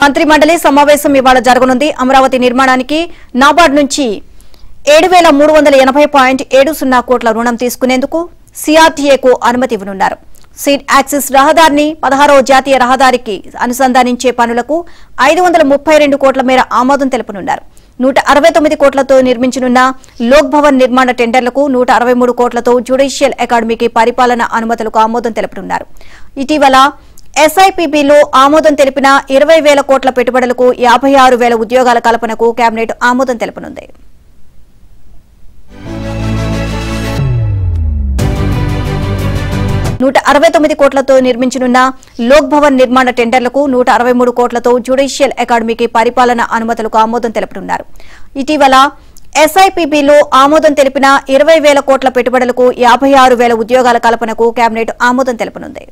మంత్రి మండలి సమావేశం ఇవాళ జరగనుంది. అమరావతి నిర్మాణానికి నాబార్డ్ నుంచి 7380.70 కోట్ల రుణం తీసుకునేందుకు సిఆర్టీఏకు అనుమతి ఇవ్వనున్నారు. సీడ్ యాక్సిస్ రహదారిని 16వ జాతీయ రహదారికి అనుసంధానించే పనులకు 532 కోట్ల మేర ఆమోదం తెలుపనున్నారు. 169 కోట్లతో నిర్మించనున్న లోక్ భవన్ నిర్మాణ టెండర్లకు 163 కోట్లతో జ్యుడిషియల్ అకాడమీకి పరిపాలన అనుమతులకు ఆమోదం తెలుపనున్నారు. ఇటీవల ఎస్ఐపిబిలో ఆమోదం తెలిపిన 20,000 కోట్ల పెట్టుబడులకు 56,000 ఉద్యోగాల కల్పనకు కేబినెట్ ఆమోదం తెలుపనుంది. ₹169 కోట్లతో నిర్మించనున్న లోక్ భవన్ నిర్మాణ టెండర్లకు 163 కోట్లతో జ్యుడిషియల్ అకాడమీకి పరిపాలన అనుమతులకు ఆమోదం తెలుపనున్నారు. ఇటీవల ఎస్ఐపిబిలో ఆమోదం తెలిపిన 20,000 కోట్ల పెట్టుబడులకు 56,000 ఉద్యోగాల కల్పనకు కేబినెట్ ఆమోదం తెలుపనుంది.